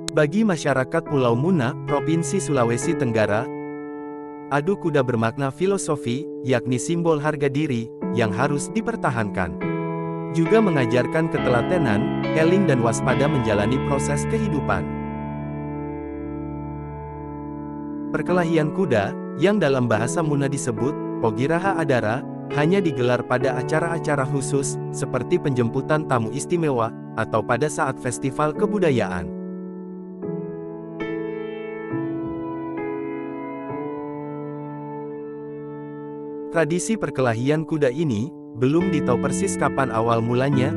Bagi masyarakat Pulau Muna, Provinsi Sulawesi Tenggara, adu kuda bermakna filosofi, yakni simbol harga diri, yang harus dipertahankan. Juga mengajarkan ketelatenan, eling dan waspada menjalani proses kehidupan. Perkelahian kuda, yang dalam bahasa Muna disebut Pogiraha Adara, hanya digelar pada acara-acara khusus, seperti penjemputan tamu istimewa, atau pada saat festival kebudayaan. Tradisi perkelahian kuda ini, belum ditahu persis kapan awal mulanya.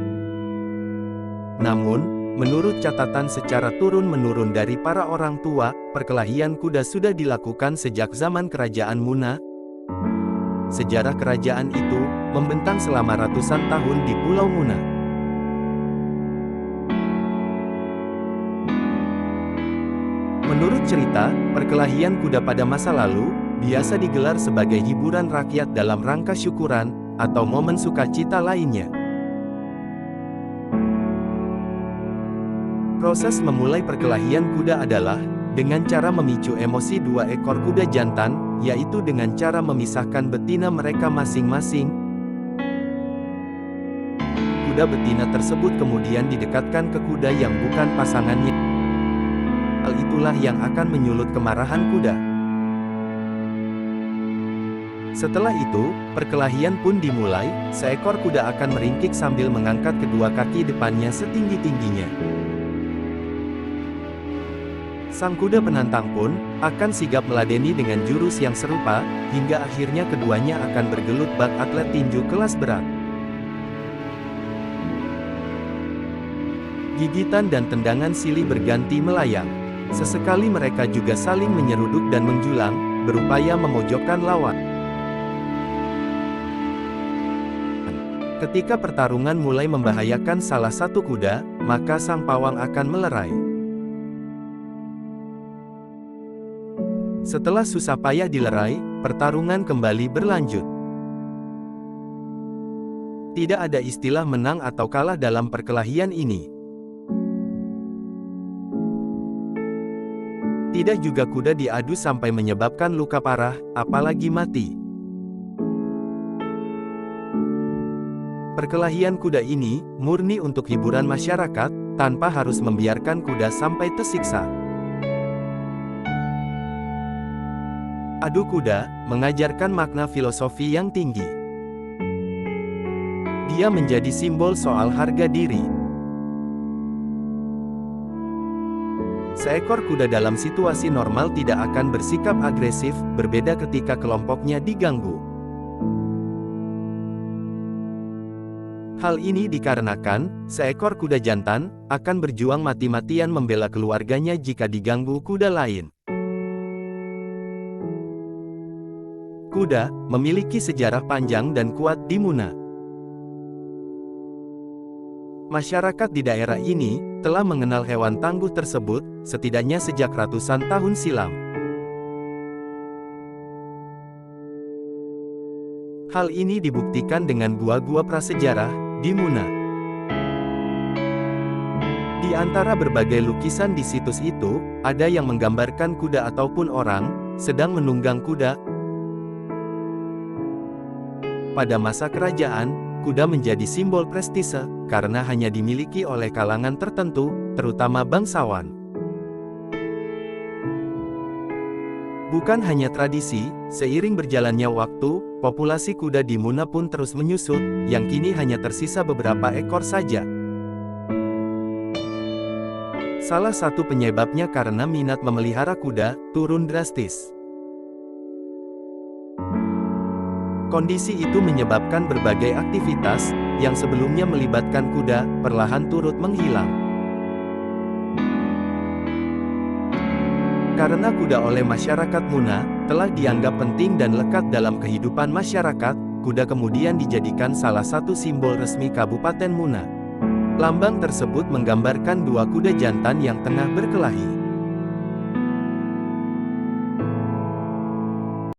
Namun, menurut catatan secara turun-menurun dari para orang tua, perkelahian kuda sudah dilakukan sejak zaman Kerajaan Muna. Sejarah kerajaan itu, membentang selama ratusan tahun di Pulau Muna. Menurut cerita, perkelahian kuda pada masa lalu, biasa digelar sebagai hiburan rakyat dalam rangka syukuran, atau momen sukacita lainnya. Proses memulai perkelahian kuda adalah, dengan cara memicu emosi dua ekor kuda jantan, yaitu dengan cara memisahkan betina mereka masing-masing. Kuda betina tersebut kemudian didekatkan ke kuda yang bukan pasangannya. Hal itulah yang akan menyulut kemarahan kuda. Setelah itu, perkelahian pun dimulai, seekor kuda akan meringkik sambil mengangkat kedua kaki depannya setinggi-tingginya. Sang kuda penantang pun, akan sigap meladeni dengan jurus yang serupa, hingga akhirnya keduanya akan bergelut bak atlet tinju kelas berat. Gigitan dan tendangan silih berganti melayang. Sesekali mereka juga saling menyeruduk dan menjulang, berupaya memojokkan lawan. Ketika pertarungan mulai membahayakan salah satu kuda, maka sang pawang akan melerai. Setelah susah payah dilerai, pertarungan kembali berlanjut. Tidak ada istilah menang atau kalah dalam perkelahian ini. Tidak juga kuda diadu sampai menyebabkan luka parah, apalagi mati. Perkelahian kuda ini, murni untuk hiburan masyarakat, tanpa harus membiarkan kuda sampai tersiksa. Adu kuda, mengajarkan makna filosofi yang tinggi. Dia menjadi simbol soal harga diri. Seekor kuda dalam situasi normal tidak akan bersikap agresif, berbeda ketika kelompoknya diganggu. Hal ini dikarenakan, seekor kuda jantan, akan berjuang mati-matian membela keluarganya jika diganggu kuda lain. Kuda, memiliki sejarah panjang dan kuat di Muna. Masyarakat di daerah ini, telah mengenal hewan tangguh tersebut, setidaknya sejak ratusan tahun silam. Hal ini dibuktikan dengan gua-gua prasejarah di Muna. Di antara berbagai lukisan di situs itu, ada yang menggambarkan kuda ataupun orang sedang menunggang kuda. Pada masa kerajaan, kuda menjadi simbol prestise karena hanya dimiliki oleh kalangan tertentu, terutama bangsawan. Bukan hanya tradisi, seiring berjalannya waktu, populasi kuda di Muna pun terus menyusut, yang kini hanya tersisa beberapa ekor saja. Salah satu penyebabnya karena minat memelihara kuda turun drastis. Kondisi itu menyebabkan berbagai aktivitas, yang sebelumnya melibatkan kuda, perlahan turut menghilang. Karena kuda oleh masyarakat Muna, telah dianggap penting dan lekat dalam kehidupan masyarakat, kuda kemudian dijadikan salah satu simbol resmi Kabupaten Muna. Lambang tersebut menggambarkan dua kuda jantan yang tengah berkelahi.